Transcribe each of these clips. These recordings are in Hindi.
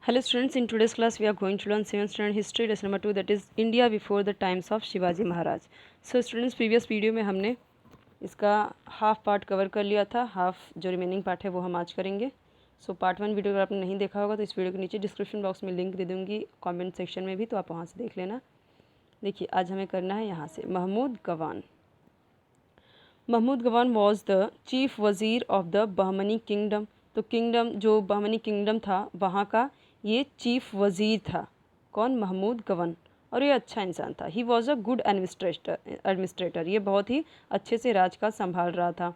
Hello students, in today's class we are going to learn 7th standard history lesson number 2, that is India before the times of Shivaji Maharaj. So students, previous video में हमने इसका हाफ पार्ट कवर कर लिया था, हाफ जो रिमेनिंग पार्ट है वो हम आज करेंगे. सो पार्ट 1 वीडियो अगर आपने नहीं देखा होगा तो इस वीडियो के नीचे डिस्क्रिप्शन बॉक्स में लिंक दे दूँगी, कमेंट सेक्शन में भी, तो आप वहाँ से देख लेना. देखिए आज हमें करना है यहाँ से महमूद गवान. महमूद गवान वॉज द चीफ वज़ीर ऑफ द बहमनी किंगडम. तो किंगडम जो बहमनी किंगडम था वहाँ का ये चीफ वज़ीर था. कौन? महमूद गवान. और ये अच्छा इंसान था. He was a good administrator. ये बहुत ही अच्छे से राजकाज संभाल रहा था.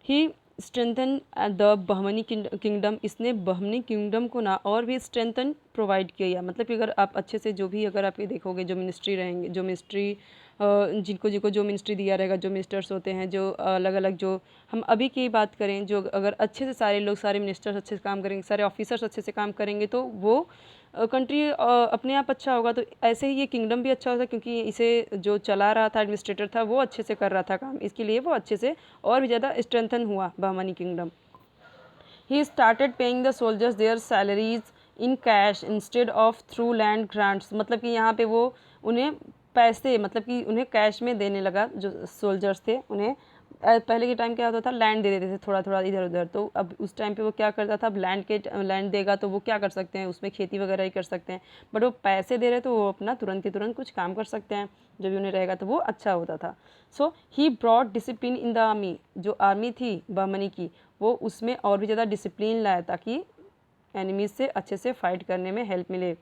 ही स्ट्रेंथन द बहमनी किंगडम. इसने बहमनी किंगडम को ना और भी स्ट्रेंथन प्रोवाइड किया. मतलब कि अगर आप अच्छे से जो भी अगर आप ये देखोगे जो मिनिस्ट्री रहेंगे, जो मिनिस्ट्री जिनको जिनको जो मिनिस्ट्री दिया रहेगा, जो मिनिस्टर्स होते हैं, जो अलग अलग, जो हम अभी की बात करें, जो अगर अच्छे से सारे लोग, सारे मिनिस्टर्स अच्छे से काम करेंगे, सारे ऑफिसर्स अच्छे से काम करेंगे तो वो कंट्री अपने आप अच्छा होगा. तो ऐसे ही ये किंगडम भी अच्छा होता, क्योंकि इसे जो चला रहा था, एडमिनिस्ट्रेटर था, वो अच्छे से कर रहा था काम. इसके लिए वो अच्छे से और भी ज़्यादा स्ट्रेंथन हुआ Bahmani kingdom. He started paying the soldiers there salaries in cash instead of through land grants. मतलब कि यहाँ पे वो उन्हें पैसे, मतलब कि उन्हें कैश में देने लगा. जो सोल्जर्स थे उन्हें पहले के टाइम क्या होता था, लैंड दे देते थे थोड़ा थोड़ा इधर उधर. तो अब उस टाइम पे वो क्या करता था, अब लैंड देगा तो वो क्या कर सकते हैं, उसमें खेती वगैरह ही कर सकते हैं. बट वो पैसे दे रहे तो वो अपना तुरंत ही तुरंत कुछ काम कर सकते हैं. जब भी उन्हें रहेगा तो वो अच्छा होता था. So he brought discipline in the army. जो आर्मी थी बहमनी की, वो उसमें और भी ज़्यादा डिसिप्लिन लाया ताकि एनिमीज से अच्छे से फाइट करने में हेल्प मिले.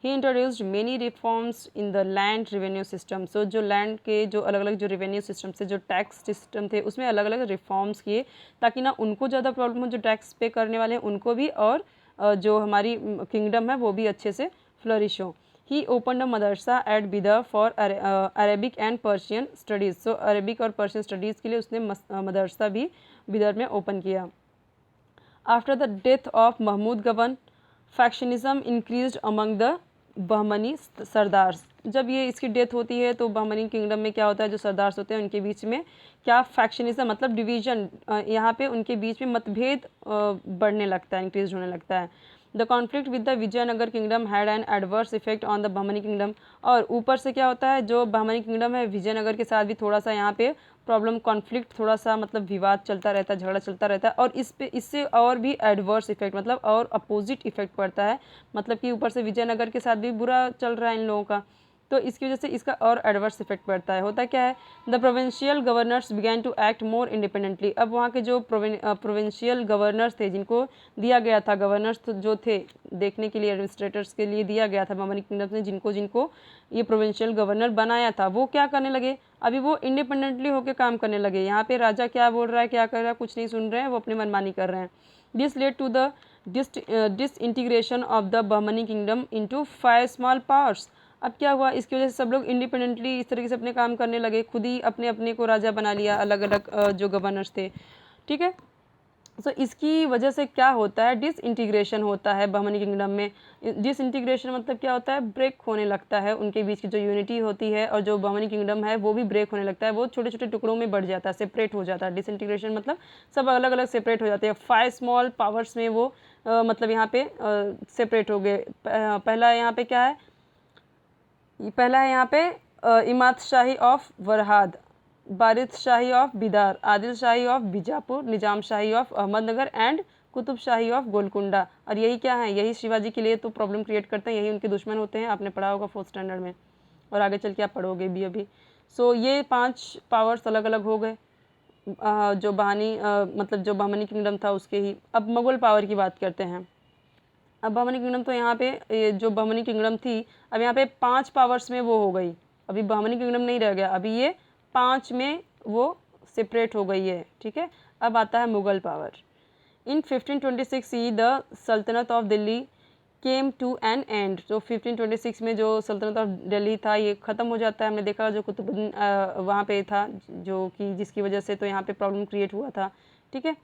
He introduced many reforms in the land revenue system. So जो लैंड के जो अलग अलग जो रेवेन्यू सिस्टम से, जो टैक्स सिस्टम थे, उसमें अलग अलग रिफॉर्म्स किए ताकि ना उनको ज़्यादा प्रॉब्लम हो, जो टैक्स पे करने वाले हैं उनको भी, और जो हमारी किंगडम है वो भी अच्छे से फ्लरिश हो. He open a madrasa at Bidar for Arabic and Persian studies. So Arabic और पर्शियन स्टडीज़ के लिए उसने मदरसा भी बिदर में ओपन किया. After the death of Mahmud Gawan, factionalism increased among the Bahmani sardars. जब ये इसकी डेथ होती है तो बहमनी किंगडम में क्या होता है, जो सरदार्स होते हैं उनके बीच में क्या फैक्शनिज्म, मतलब डिवीजन, यहाँ पे उनके बीच में मतभेद बढ़ने लगता है, इंक्रीज होने लगता है. The conflict with the Vijayanagara kingdom had an adverse effect on the Bahmani kingdom. और ऊपर से क्या होता है, जो बहमनी किंगडम है विजयनगर के साथ भी थोड़ा सा यहाँ पे प्रॉब्लम, कॉन्फ्लिक्ट, थोड़ा सा मतलब विवाद चलता रहता है, झगड़ा चलता रहता है. और इस पे इससे और भी एडवर्स इफेक्ट, मतलब और अपोजिट इफेक्ट पड़ता है. मतलब कि ऊपर से विजयनगर के साथ भी बुरा चल रहा है इन लोगों का, तो इसकी वजह से इसका और एडवर्स इफेक्ट पड़ता है. होता क्या है, the provincial governors began to act more independently. अब वहाँ के जो प्रोविंशियल गवर्नर्स थे, जिनको दिया गया था, गवर्नर्स जो थे देखने के लिए, एडमिनिस्ट्रेटर्स के लिए दिया गया था बहमनी किंगडम ने, जिनको जिनको ये प्रोविंशियल गवर्नर बनाया था, वो क्या करने लगे, अभी वो इंडिपेंडेंटली होकर काम करने लगे. यहाँ पे राजा क्या बोल रहा है, क्या कर रहा है, कुछ नहीं सुन रहे हैं, वो अपनी मनमानी कर रहे हैं. This led to the disintegration of the Bahmani kingdom into 5 small powers. अब क्या हुआ, इसकी वजह से सब लोग इंडिपेंडेंटली इस तरीके से अपने काम करने लगे, खुद ही अपने अपने को राजा बना लिया, अलग अलग जो गवर्नर्स थे. ठीक है. सो इसकी वजह से क्या होता है, डिसइंटीग्रेशन होता है बहमनी किंगडम में. डिसइंटीग्रेशन मतलब क्या होता है, ब्रेक होने लगता है उनके बीच की जो यूनिटी होती है, और जो बहमनी किंगडम है वो भी ब्रेक होने लगता है, वो छोटे छोटे टुकड़ों में बढ़ जाता है, सेपरेट हो जाता है. डिसइंटीग्रेशन मतलब सब अलग अलग सेपरेट हो जाते हैं. 5 स्मॉल पावर्स में वो मतलब यहाँ पे सेपरेट हो गए. पहला यहाँ पे क्या है, पहला है यहाँ पे Imad Shahi of Varhad, Barid Shahi of Bidar, Adil Shahi of Bijapur, Nizam Shahi of Ahmadnagar and Qutb Shahi of Golconda. और यही क्या है, यही शिवाजी के लिए तो प्रॉब्लम क्रिएट करते हैं, यही उनके दुश्मन होते हैं. आपने पढ़ा होगा 4th स्टैंडर्ड में, और आगे चल के आप पढ़ोगे भी अभी. सो ये 5 पावर्स अलग अलग हो गए जो मतलब जो बहमनी किंगडम था उसके ही. अब मुगल पावर की बात करते हैं. अब बहमनी किंगडम तो यहाँ पे ये जो बहमनी किंगडम थी, अब यहाँ पे 5 पावर्स में वो हो गई. अभी बहमनी किंगडम नहीं रह गया, अभी ये 5 में वो सेपरेट हो गई है. ठीक है. अब आता है मुगल पावर. इन 1526 ई the sultanate of Delhi came to an end. तो 1526 में जो सल्तनत ऑफ दिल्ली था ये ख़त्म हो जाता है. हमने देखा जो कुतुबुद्दीन वहाँ पे था, जो कि जिसकी वजह से तो यहाँ पे प्रॉब्लम क्रिएट हुआ था. ठीक है.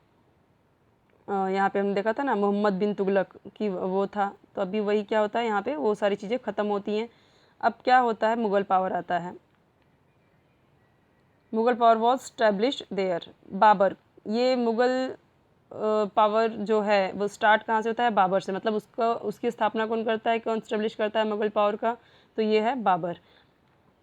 यहाँ पे हमने देखा था ना, मोहम्मद बिन तुगलक की वो था. तो अभी वही क्या होता है, यहाँ पे वो सारी चीज़ें ख़त्म होती हैं. अब क्या होता है, मुग़ल पावर आता है. Mughal power was established there. Babur, ये मुग़ल पावर जो है वो स्टार्ट कहाँ से होता है, बाबर से। मतलब उसकी स्थापना कौन करता है, कौन स्टेब्लिश करता है मुगल पावर का, तो ये है Babur.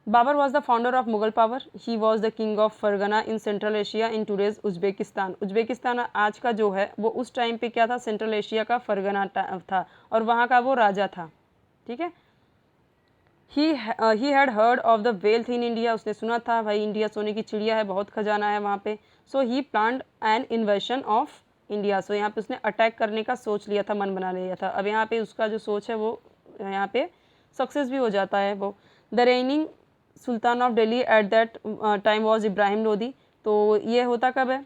Babur was the founder of Mughal power. He was the king of Fergana in Central Asia in today's Uzbekistan. Uzbekistan आज का जो है वो उस टाइम पे क्या था, सेंट्रल एशिया का फरगना था और वहाँ का वो राजा था। ठीक है। He had heard of the wealth in India. उसने सुना था भाई इंडिया सोने की चिड़िया है, बहुत खजाना है वहाँ पे। So he planned an invasion of India. सो यहाँ पे उसने अटैक करने का सोच लिया था, मन बना लिया था। अब यहाँ पे उसका जो सोच है वो यहाँ पे सक्सेस भी हो जाता है वो। The raining Sultan of Delhi at that time was Ibrahim Lodi. तो ये होता कब है,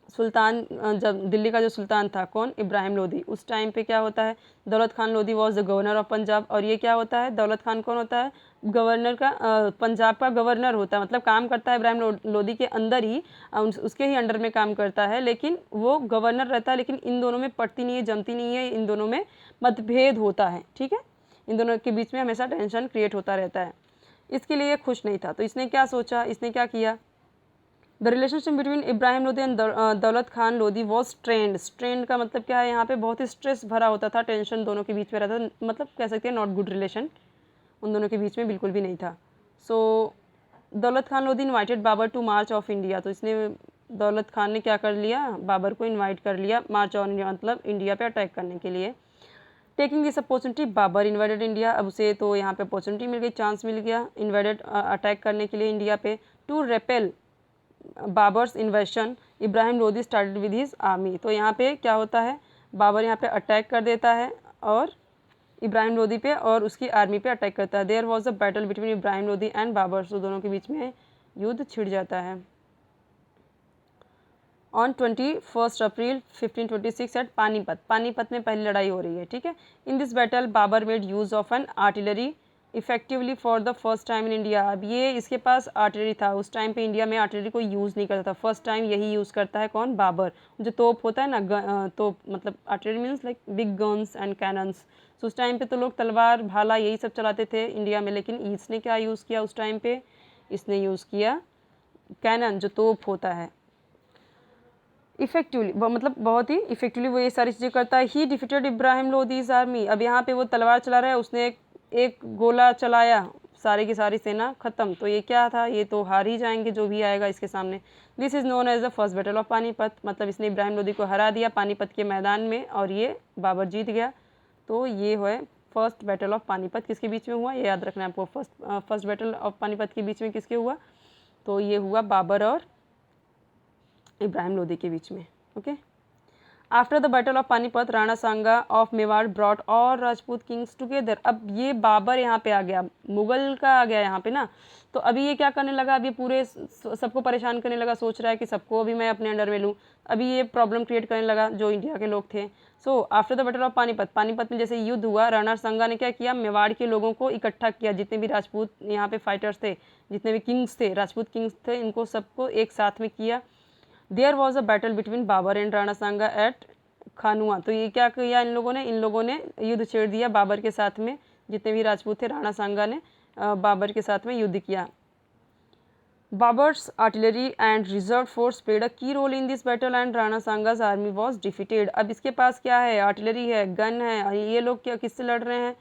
सुल्तान जब दिल्ली का जो सुल्तान था कौन, इब्राहिम लोदी। उस टाइम पे क्या होता है, दौलत Khan Lodi was the governor of Punjab. और ये क्या होता है, दौलत खान कौन होता है, गवर्नर का, पंजाब का गवर्नर होता है। मतलब काम करता है इब्राहिम लोदी के अंदर ही, उसके ही अंडर में काम करता है, लेकिन वो गवर्नर रहता है। लेकिन इन दोनों में पड़ती नहीं है, जमती नहीं है, इन दोनों में मतभेद होता है। ठीक है, इन दोनों के बीच में हमेशा टेंशन क्रिएट होता रहता है। इसके लिए खुश नहीं था, तो इसने क्या सोचा, इसने क्या किया, the relationship between Ibrahim Lodi and Daulat Khan Lodi was strained. Strained का मतलब क्या है, यहाँ पे बहुत ही स्ट्रेस भरा होता था, टेंशन दोनों के बीच में रहता था। मतलब कह सकते हैं नॉट गुड रिलेशन उन दोनों के बीच में बिल्कुल भी नहीं था। सो Daulat Khan Lodi invited Babur to march of India. तो इसने, दौलत खान ने क्या कर लिया, बाबर को इन्वाइट कर लिया मार्च ऑन इंडिया, मतलब इंडिया पे अटैक करने के लिए। Taking this opportunity Babur invited India. अब उसे तो यहाँ पे अपॉर्चुनिटी मिल गई, चांस मिल गया इन्वाइटेड अटैक करने के लिए इंडिया पे। To repel Babur's invasion Ibrahim Lodi started with his army. तो यहाँ पे क्या होता है, बाबर यहाँ पे अटैक कर देता है और इब्राहिम लोदी पे और उसकी आर्मी पे अटैक करता है। There was a battle between Ibrahim Lodi and Babur. तो दोनों के बीच में युद्ध छिड़ जाता है। On 21 April 1526 at Panipat. Panipat में पहली लड़ाई हो रही है। ठीक है। In this battle Babur made use of an artillery effectively for the first time in India. अब ये इसके पास आर्टिलरी था, उस टाइम पे इंडिया में आर्टिलरी को यूज़ नहीं करता था, फर्स्ट टाइम यही यूज़ करता है कौन, बाबर। जो तोप होता है ना, तोप मतलब artillery means like big guns and cannons. तो उस टाइम पे तो लोग तलवार भाला यही सब चलाते थे इंडिया में, लेकिन इसने क्या यूज़ किया उस टाइम पे, इसने यूज़ किया कैनन, जो तोप होता है। इफेक्टिवली मतलब बहुत ही इफेक्टिवली वो ये सारी चीज़ें करता है। He defeated Ibrahim Lodi's army. अब यहाँ पे वो तलवार चला रहा है, उसने एक गोला चलाया, सारी की सारी सेना खत्म। तो ये क्या था, ये तो हार ही जाएंगे जो भी आएगा इसके सामने। This is known as the first battle of Panipat. मतलब इसने इब्राहिम लोदी को हरा दिया पानीपत के मैदान में और ये बाबर जीत गया। तो ये है फर्स्ट बैटल ऑफ पानीपत। किसके बीच में हुआ, ये याद रखना है आपको। फर्स्ट बैटल ऑफ पानीपत के बीच में किसके हुआ, तो ये हुआ बाबर और इब्राहिम लोदी के बीच में। Okay. After the battle of Panipat Rana Sanga of Mewar brought और राजपूत किंग्स टुगेदर। अब ये बाबर यहाँ पे आ गया, मुगल का आ गया यहाँ पे ना। तो अभी ये क्या करने लगा, अभी पूरे सबको परेशान करने लगा, सोच रहा है कि सबको अभी मैं अपने अंडर में लूँ। अभी ये प्रॉब्लम क्रिएट करने लगा जो इंडिया के लोग थे। So after the battle of Panipat, Panipat में जैसे युद्ध हुआ, राणा सांगा ने क्या किया, मेवाड़ के लोगों को इकट्ठा किया, जितने भी राजपूत यहाँ पे फाइटर्स थे, जितने भी किंग्स थे, राजपूत किंग्स थे, इनको सबको एक साथ में किया। There was a battle between Babur and Rana Sanga at Khanwa. तो ये क्या किया इन लोगों ने युद्ध छेड़ दिया बाबर के साथ में, जितने भी राजपूत थे, राणा सांगा ने बाबर के साथ में युद्ध किया। Babur's artillery and reserve force played a key role in this battle and Rana Sanga's army was defeated. अब इसके पास क्या है, आर्टिलरी है, गन है, और ये लोग क्या किससे लड़ रहे हैं,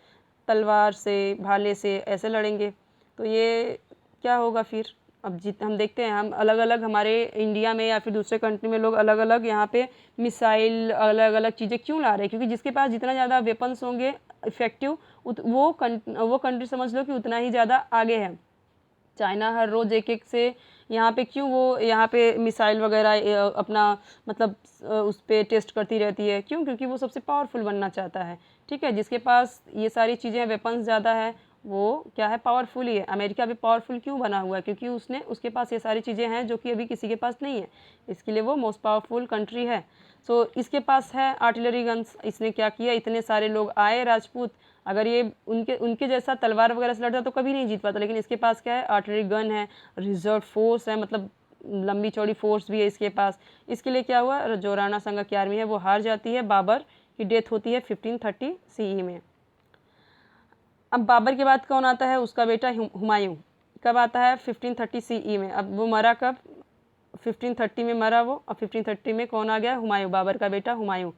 तलवार से, भाले से, ऐसे लड़ेंगे। तो ये क्या होगा फिर, अब हम देखते हैं, हम अलग अलग हमारे इंडिया में या फिर दूसरे कंट्री में लोग अलग अलग यहाँ पे मिसाइल, अलग अलग चीज़ें क्यों ला रहे हैं, क्योंकि जिसके पास जितना ज़्यादा वेपन्स होंगे इफेक्टिव, वो कंट्री समझ लो कि उतना ही ज़्यादा आगे है। चाइना हर रोज़ एक एक से यहाँ पे क्यों, वो यहाँ पे मिसाइल वगैरह अपना मतलब उस पर टेस्ट करती रहती है, क्यों, क्योंकि वो सबसे पावरफुल बनना चाहता है। ठीक है, जिसके पास ये सारी चीज़ें वेपन्स ज़्यादा है वो क्या है, पावरफुल ही है। अमेरिका भी पावरफुल क्यों बना हुआ है, क्योंकि उसके पास ये सारी चीज़ें हैं जो कि अभी किसी के पास नहीं है, इसके लिए वो मोस्ट पावरफुल कंट्री है। सो इसके पास है आर्टिलरी गन्स। इसने क्या किया, इतने सारे लोग आए राजपूत, अगर ये उनके जैसा तलवार वगैरह से लड़ता तो कभी नहीं जीत पाता, लेकिन इसके पास क्या है, आर्टिलरी गन है, रिजर्व फोर्स है, मतलब लंबी चौड़ी फोर्स भी है इसके पास। इसके लिए क्या हुआ, जो राणा सांगा की आर्मी है वो हार जाती है, बाबर की डेथ होती है 1530 CE में। अब बाबर के बाद कौन आता है, उसका बेटा हुमायूं। कब आता है, 1530 CE में। अब वो मरा कब, 1530 में मरा वो, और 1530 में कौन आ गया? हुमायूं, बाबर का बेटा हुमायूं।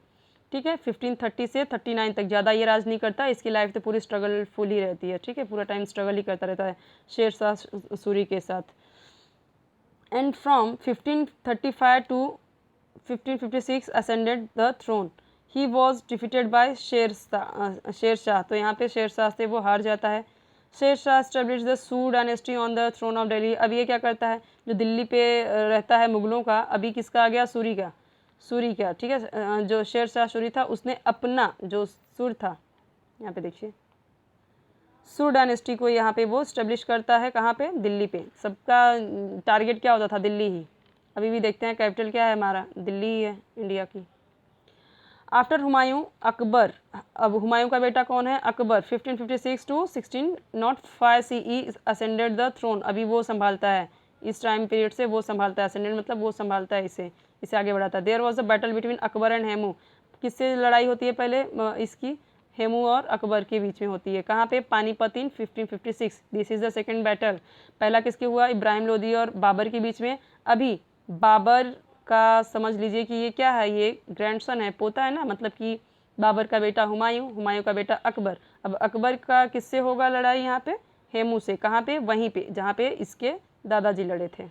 ठीक है, 1530 से 39 तक ज़्यादा ये राज नहीं करता, इसकी लाइफ तो पूरी स्ट्रगलफुल ही रहती है। ठीक है, पूरा टाइम स्ट्रगल ही करता रहता है शेर शाह सूरी के साथ। And from 1535 to 1556 ascended the throne, he was defeated by Sher Shah. तो यहाँ पे शेर शाह से वो हार जाता है। Sher Shah establish the Sur dynasty on the throne of Delhi. अब ये क्या करता है, जो दिल्ली पे रहता है मुगलों का, अभी किसका आ गया? सूरी का, सूरी का। ठीक है, जो शेर शाह सूरी था उसने अपना जो सुर था, यहाँ पे देखिए, सुर डायनेस्टी को यहाँ पे वो स्टेब्लिश करता है। कहाँ पे? दिल्ली पे। सबका टारगेट क्या होता था? दिल्ली ही। अभी भी देखते हैं कैपिटल क्या है हमारा, दिल्ली ही है इंडिया की। आफ्टर हुमायूं, अकबर। अब हुमायूं का बेटा कौन है? Akbar. 1556 to 1605 CE ascended the throne. अभी वो संभालता है, इस टाइम पीरियड से वो संभालता है। असेंडेड मतलब वो संभालता है, इसे आगे बढ़ाता है। There was a battle between Akbar and Hemu. किससे लड़ाई होती है पहले? इसकी हेमू और अकबर के बीच में होती है। कहाँ पे? पानीपत इन 1556। This is the second battle. पहला किसके हुआ? इब्राहिम लोदी और बाबर के बीच में। अभी बाबर का समझ लीजिए कि ये क्या है, ये ग्रैंडसन है, पोता है ना, मतलब कि बाबर का बेटा हुमायूं, हुमायूं का बेटा अकबर। अब अकबर का किससे होगा लड़ाई? यहाँ पे हेमू से। कहाँ पे? वहीं पे जहाँ पे इसके दादाजी लड़े थे।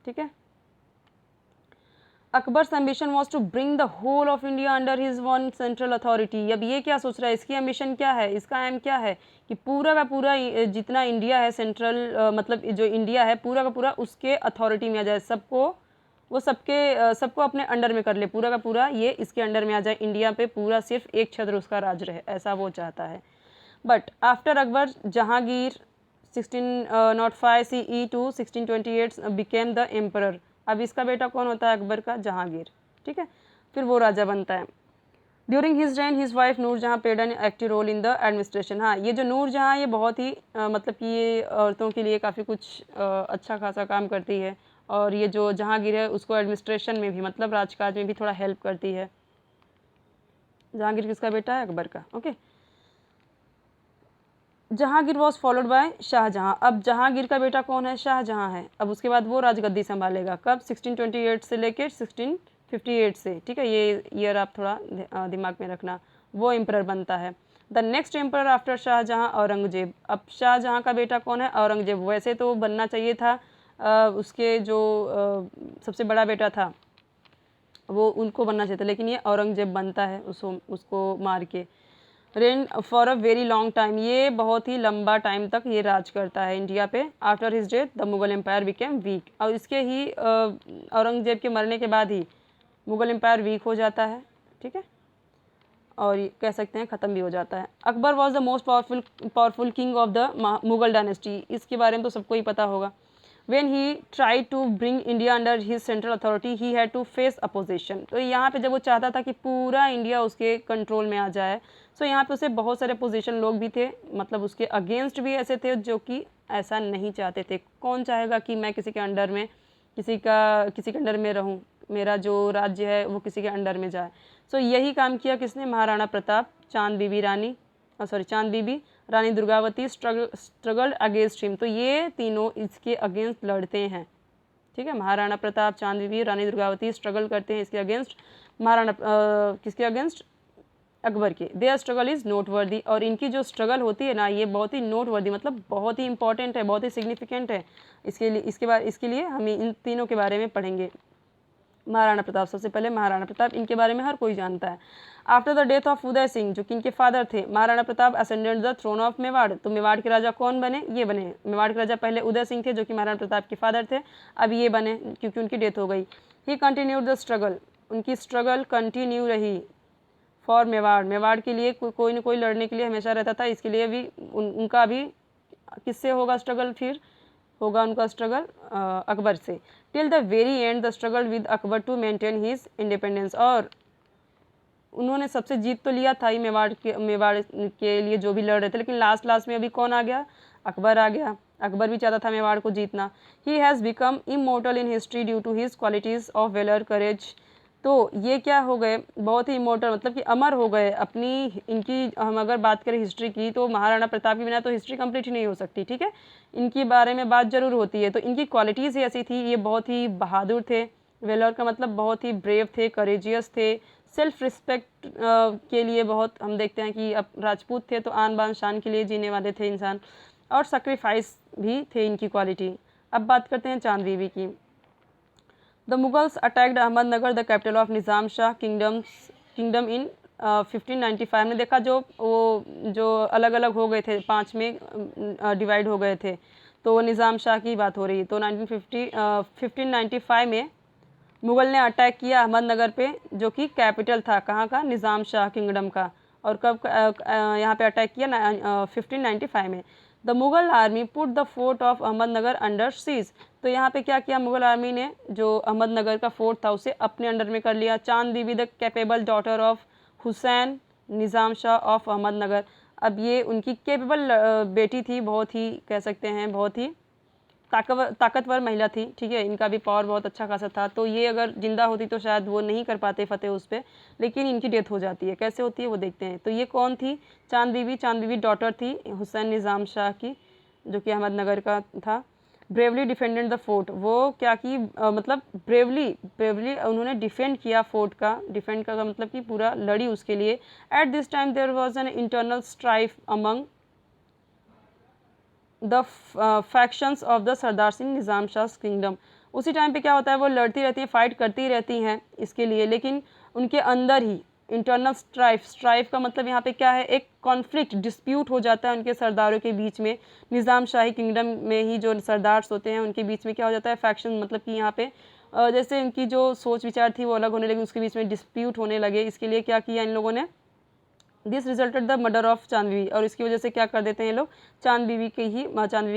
ठीक है, Akbar's ambition was to bring the whole of India under his one central authority. अब ये क्या सोच रहा है, इसकी एम्बिशन क्या है, इसका एम क्या है कि पूरा का पूरा जितना इंडिया है सेंट्रल, मतलब जो इंडिया है पूरा का पूरा उसके अथॉरिटी में आ जाए, सबको वो सबको अपने अंडर में कर ले, पूरा का पूरा ये इसके अंडर में आ जाए, इंडिया पे पूरा सिर्फ एक छत्र उसका राज रहे, ऐसा वो चाहता है। But after Akbar, Jahangir 1605 CE to 1628 became the emperor. अब इसका बेटा कौन होता है? अकबर का, जहांगीर। ठीक है, फिर वो राजा बनता है। During his reign his wife Nurjahan played an active role in the administration. हाँ, ये जो नूरजहाँ ये बहुत ही मतलब कि ये औरतों के लिए काफ़ी कुछ अच्छा खासा काम करती है, और ये जो जहांगीर है उसको एडमिनिस्ट्रेशन में भी, मतलब राजकाज में भी थोड़ा हेल्प करती है। जहांगीर किसका बेटा है? अकबर का। Okay, Jahangir was followed by Shahjahan. अब जहांगीर का बेटा कौन है? शाहजहाँ है। अब उसके बाद वो राजगद्दी संभालेगा। कब? 1628 से लेकर 1658 से। ठीक है, ये ईयर आप थोड़ा दिमाग में रखना। वो एम्परर बनता है। The next emperor after Shahjahan, Aurangzeb. अब शाहजहाँ का बेटा कौन है? औरंगजेब। वैसे तो बनना चाहिए था उसके जो सबसे बड़ा बेटा था वो उनको बनना चाहिए था, लेकिन ये औरंगजेब बनता है उसको मार के। Rain for a very long time, ये बहुत ही लंबा टाइम तक ये राज करता है इंडिया पे। After his death the Mughal empire became weak. और इसके ही औरंगजेब के मरने के बाद ही मुगल एम्पायर वीक हो जाता है। ठीक है, और कह सकते हैं ख़त्म भी हो जाता है। Akbar was the most powerful king of the Mughal dynasty. इसके बारे में तो सबको ही पता होगा। When he tried to bring India under his central authority, he had to face opposition। तो यहाँ पे जब वो चाहता था कि पूरा इंडिया उसके कंट्रोल में आ जाए, सो यहाँ पे उसे बहुत सारे अपोजिशन लोग भी थे, मतलब उसके अगेंस्ट भी ऐसे थे जो कि ऐसा नहीं चाहते थे। कौन चाहेगा कि मैं किसी के अंडर में किसी के अंडर में रहूँ, मेरा जो राज्य है वो किसी के अंडर में जाए। सो यही काम किया किसने? महाराणा प्रताप, चांद बीबी, Rani Durgavati struggled against him. तो ये तीनों इसके अगेंस्ट लड़ते हैं। ठीक है, महाराणा प्रताप, चांद बीबी, रानी दुर्गावती स्ट्रगल करते हैं इसके अगेंस्ट। किसके अगेंस्ट? अकबर के। Their struggle is noteworthy. और इनकी जो स्ट्रगल होती है ना, ये बहुत ही नोटवर्दी, मतलब बहुत ही इंपॉर्टेंट है, बहुत ही सिग्निफिकेंट है। इसके लिए हम इन तीनों के बारे में पढ़ेंगे। महाराणा प्रताप, सबसे पहले महाराणा प्रताप, इनके बारे में हर कोई जानता है। After the death of Uday Singh, जो कि इनके फादर थे, Maharana Pratap ascended the throne of Mewar. तो मेवाड़ के राजा कौन बने? ये बने। मेवाड़ के राजा पहले उदय सिंह थे जो कि महाराणा प्रताप के फादर थे, अब ये बने क्योंकि उनकी डेथ हो गई। ही कंटिन्यूड द स्ट्रगल, उनकी स्ट्रगल कंटिन्यू रही फॉर मेवाड़ के लिए कोई न कोई लड़ने के लिए हमेशा रहता था। इसके लिए भी उनका भी किससे होगा स्ट्रगल? फिर होगा उनका स्ट्रगल अकबर से। Till the very end the struggle with Akbar to maintain his independence. और उन्होंने सबसे जीत तो लिया था ही मेवाड़ के लिए जो भी लड़ रहे थे, लेकिन लास्ट में अभी कौन आ गया? अकबर आ गया। अकबर भी चाहता था मेवाड़ को जीतना। He has become immortal in history due to his qualities of valour, courage तो ये क्या हो गए, बहुत ही इमोर्टल, मतलब कि अमर हो गए अपनी। इनकी हम अगर बात करें हिस्ट्री की, तो महाराणा प्रताप के बिना तो हिस्ट्री कंप्लीट ही नहीं हो सकती, ठीक है। इनके बारे में बात जरूर होती है। तो इनकी क्वालिटीज़ ही ऐसी थी, ये बहुत ही बहादुर थे। वेलोर का मतलब बहुत ही ब्रेव थे, करेजियस थे, सेल्फ रिस्पेक्ट के लिए बहुत हम देखते हैं कि अब राजपूत थे तो आन बान शान के लिए जीने वाले थे इंसान, और सेक्रीफाइस भी थे इनकी क्वालिटी। अब बात करते हैं चांद बीबी की। The Mughals attacked Ahmadnagar, the capital of Nizam Shah kingdom in 1595 में। देखा जो अलग अलग हो गए थे, 5 में डिवाइड हो गए थे, तो वो निज़ाम शाह की बात हो रही है। तो 1595 में मुग़ल ने अटैक किया अहमदनगर पे, जो कि कैपिटल था कहाँ का, निज़ाम शाह किंगडम का। और कब यहाँ पे अटैक किया 1595 में। The Mughal army put the fort of Ahmednagar under seize. तो यहाँ पे क्या किया मुग़ल आर्मी ने, जो अहमदनगर का फोर्ट था उसे अपने अंडर में कर लिया। Chand Bibi the capable daughter of Husain Nizam Shah of Ahmednagar. अब ये उनकी कैपेबल बेटी थी, बहुत ही कह सकते हैं बहुत ही ताकतवर महिला थी, ठीक है। इनका भी पावर बहुत अच्छा खासा था। तो ये अगर जिंदा होती तो शायद वो नहीं कर पाते फतेह उस पर, लेकिन इनकी डेथ हो जाती है। कैसे होती है वो देखते हैं। तो ये कौन थी, चांद बीबी। चांद बीबी डॉटर थी हुसैन निज़ाम शाह की, जो कि अहमदनगर का था। Bravely defended the fort. वो क्या की मतलब ब्रेवली उन्होंने डिफेंड किया फोर्ट का। डिफेंड का मतलब कि पूरा लड़ी उसके लिए। At this time there was an internal strife among the factions of the Sardar Singh Nizam Shah kingdom. उसी टाइम पे क्या होता है, वो लड़ती रहती हैं, फाइट करती रहती हैं इसके लिए, लेकिन उनके अंदर ही इंटरनल स्ट्राइफ का मतलब यहाँ पे क्या है, एक कॉन्फ्लिक्ट, डिस्प्यूट हो जाता है उनके सरदारों के बीच में। निज़ाम शाही किंगडम में ही जो सरदार्स होते हैं उनके बीच में क्या हो जाता है, फैक्शन, मतलब कि यहाँ पे जैसे इनकी जो सोच विचार थी वो अलग होने लगी, उसके बीच में डिस्प्यूट होने लगे। इसके लिए क्या किया इन लोगों ने, this resulted the murder of चांद बीवी। और इसकी वजह से क्या कर देते हैं ये लोग, चांद बीवी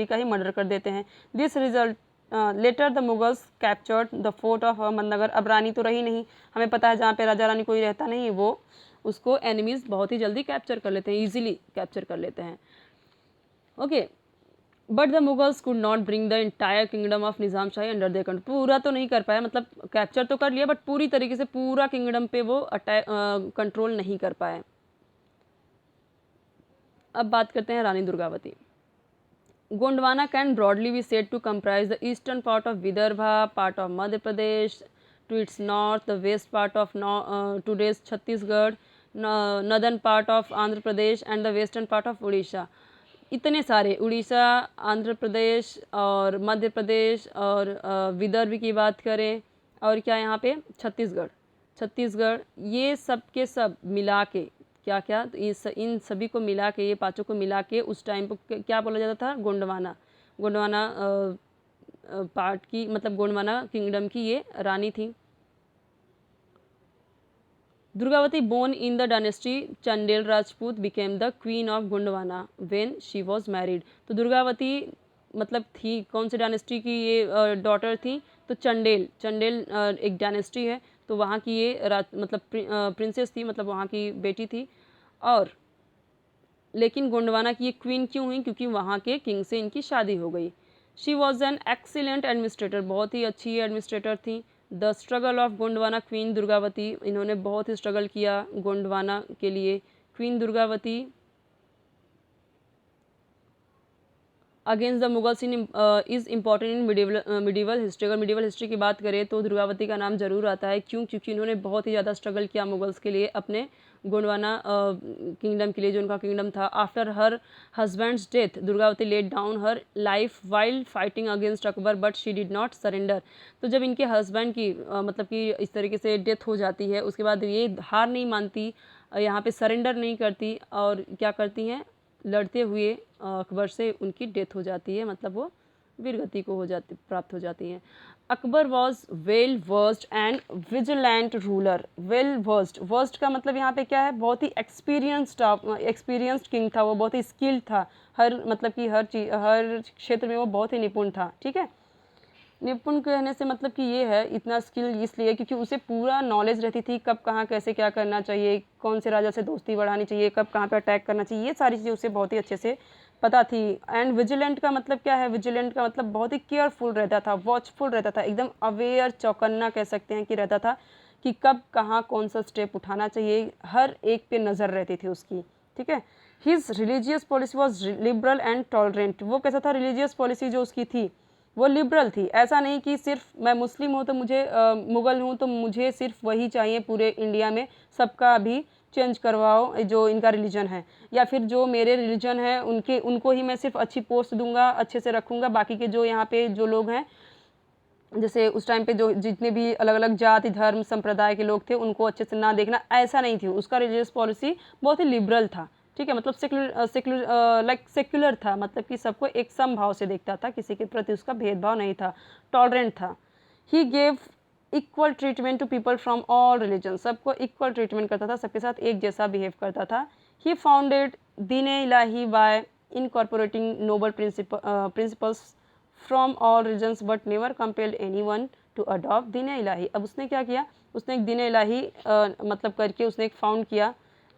का ही मर्डर कर देते हैं। This result later the Mughals captured the fort of Ahmednagar. अब रानी तो रही नहीं, हमें पता है जहाँ पे राजा रानी कोई रहता नहीं, वो उसको एनिमीज़ बहुत ही जल्दी कैप्चर कर लेते हैं, ईजिली कैप्चर कर लेते हैं। Okay, but the Mughals could not bring the entire kingdom of Nizam shahi under their control. पूरा तो नहीं कर पाया, मतलब कैप्चर तो कर लिया, बट पूरी तरीके से पूरा किंगडम पे वो कंट्रोल नहीं कर पाए। अब बात करते हैं Rani Durgavati. Gondwana can broadly be said to comprise the eastern part of Vidarbha, part of Madhya Pradesh to its north, the west part of today's Chhattisgarh, northern part of Andhra Pradesh and the western part of Orissa. इतने सारे, उड़ीसा, आंध्र प्रदेश और मध्य प्रदेश और विदर्भ की बात करें, और क्या यहाँ पे छत्तीसगढ़, ये सब के सब मिला के क्या क्या, तो इन सभी को मिला के, ये पाँचों को मिला के उस टाइम पर क्या बोला जाता था, गोंडवाना पार्ट की, मतलब गोंडवाना किंगडम की ये रानी थी। Durgavati born in the dynasty Chandel Rajput became the queen of Gondwana when she was married. तो दुर्गावती मतलब थी कौन सी डायनेस्टी की ये डॉटर थी, तो चंडेल एक डायनेस्टी है, तो वहाँ की ये मतलब प्रिंसेस थी, मतलब वहाँ की बेटी थी। और लेकिन गोंडवाना की ये क्वीन क्यों हुई, क्योंकि वहाँ के किंग से इनकी शादी हो गई। She was an excellent administrator, बहुत ही अच्छी एडमिनिस्ट्रेटर थी। The struggle of Gondwana queen Durgavati, इन्होंने बहुत ही स्ट्रगल किया गोंडवाना के लिए। Queen Durgavati against the Mughals is important in medieval history. अगर मिडिवल हिस्ट्री की बात करें तो दुर्गावती का नाम जरूर आता है। क्यों, क्योंकि इन्होंने बहुत ही ज़्यादा स्ट्रगल किया मुगल्स के लिए, अपने गोंडवाना किंगडम के लिए, जो उनका किंगडम था। After her husband's death Durgavati laid down her life while fighting against Akbar but she did not surrender. तो जब इनके हस्बैंड की मतलब कि इस तरीके से डेथ हो जाती है, उसके बाद ये हार नहीं मानती, यहाँ पे सरेंडर नहीं करती, और क्या करती हैं, लड़ते हुए अकबर से उनकी डेथ हो जाती है, मतलब वो वीरगति को प्राप्त हो जाती हैं। Akbar was well versed and vigilant ruler. Well versed का मतलब यहाँ पे क्या है, बहुत ही एक्सपीरियंस्ड किंग था वो, बहुत ही स्किल्ड था, मतलब कि हर क्षेत्र में वो बहुत ही निपुण था, ठीक है। निपुण कहने से मतलब कि ये है, इतना स्किल इसलिए क्योंकि उसे पूरा नॉलेज रहती थी, कब कहाँ कैसे क्या करना चाहिए, कौन से राजा से दोस्ती बढ़ानी चाहिए, कब कहाँ पे अटैक करना चाहिए, ये सारी चीज़ें उसे बहुत ही अच्छे से पता थी। एंड विजिलेंट का मतलब क्या है, विजिलेंट का मतलब बहुत ही केयरफुल रहता था, वॉचफुल रहता था, एकदम अवेयर, चौकन्ना कह सकते हैं कि रहता था, कि कब कहाँ कौन सा स्टेप उठाना चाहिए, हर एक पे नज़र रहती थी उसकी, ठीक है। His religious policy was liberal and tolerant. वो कैसा था, रिलीजियस पॉलिसी जो उसकी थी वो लिबरल थी। ऐसा नहीं कि सिर्फ मैं मुस्लिम हूँ तो मुझे मुग़ल हूँ तो मुझे सिर्फ वही चाहिए पूरे इंडिया में, सबका अभी चेंज करवाओ जो इनका रिलीजन है, या फिर जो मेरे रिलीजन है उनको ही मैं सिर्फ अच्छी पोस्ट दूंगा, अच्छे से रखूँगा, बाकी के जो यहाँ पे जो लोग हैं, जैसे उस टाइम पे जो जितने भी अलग अलग जाति धर्म संप्रदाय के लोग थे उनको अच्छे से ना देखना, ऐसा नहीं थी। उसका रिलीजियस पॉलिसी बहुत ही लिबरल था, ठीक है। मतलब सेक्युलर था, मतलब कि सबको एक समभाव से देखता था, किसी के प्रति उसका भेदभाव नहीं था, टॉलरेंट था। He gave equal treatment to people from all religion, सबको इक्वल ट्रीटमेंट करता था, सबके साथ एक जैसा बिहेव करता था। He founded Din Ilahi by incorporating noble principles from all religions but never compelled anyone to adopt Din Ilahi. अब उसने क्या किया, उसने एक दीन इलाही मतलब करके उसने एक फाउंड किया,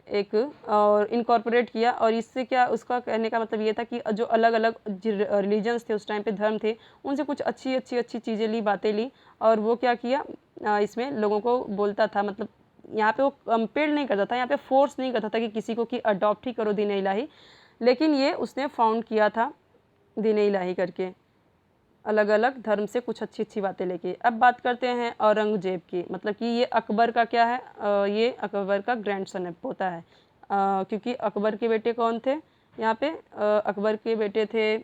एक और इनकॉर्पोरेट किया, और इससे क्या उसका कहने का मतलब ये था कि जो अलग अलग रिलीजन्स थे उस टाइम पे, धर्म थे, उनसे कुछ अच्छी चीज़ें ली, बातें ली, और वो क्या किया इसमें लोगों को बोलता था, मतलब यहाँ पे वो कंपेल नहीं करता था, यहाँ पे फोर्स नहीं करता था कि किसी को कि अडॉप्ट ही करो दीन इलाही, लेकिन ये उसने फाउंड किया था दीन इलाही करके, अलग अलग धर्म से कुछ अच्छी बातें लेके। अब बात करते हैं औरंगजेब की, मतलब कि ये अकबर का क्या है, ये अकबर का ग्रैंडसन है, पोता है, क्योंकि अकबर के बेटे कौन थे यहाँ पे, अकबर के बेटे थे,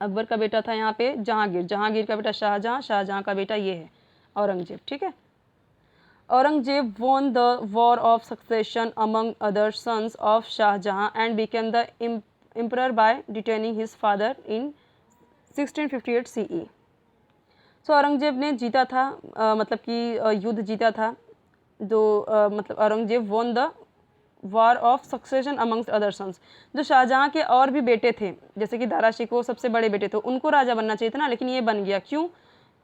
अकबर का बेटा था यहाँ पे जहांगीर, जहांगीर का बेटा शाहजहां, शाहजहां का बेटा ये है औरंगजेब, ठीक है। Aurangzeb won the war of succession among other sons of Shahjahan and became the emperor by detaining his father in 1658 CE। सो औरंगजेब ने जीता था, मतलब कि युद्ध जीता था, जो मतलब Aurangzeb won the war of succession amongst other sons. जो शाहजहाँ के और भी बेटे थे, जैसे कि दारा शिकोह सबसे बड़े बेटे थे, उनको राजा बनना चाहिए था ना, लेकिन ये बन गया, क्यों,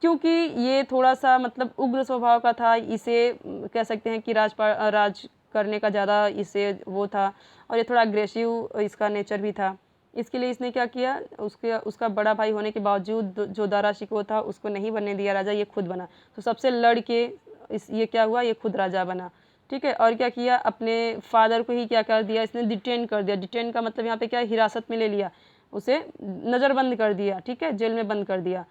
क्योंकि ये थोड़ा सा मतलब उग्र स्वभाव का था, इसे कह सकते हैं कि राज करने का ज़्यादा इसे वो था, और ये थोड़ा अग्रेसिव इसका नेचर भी था। इसके लिए इसने क्या किया, उसका बड़ा भाई होने के बावजूद जो दारा शिकोह था उसको नहीं बनने दिया राजा, ये खुद बना। तो सबसे लड़ के ये क्या हुआ, ये खुद राजा बना, ठीक है। और क्या किया, अपने फादर को ही क्या कर दिया इसने, डिटेन कर दिया। डिटेन का मतलब यहाँ पे क्या, हिरासत में ले लिया, उसे नज़रबंद कर दिया, ठीक है, जेल में बंद कर दिया।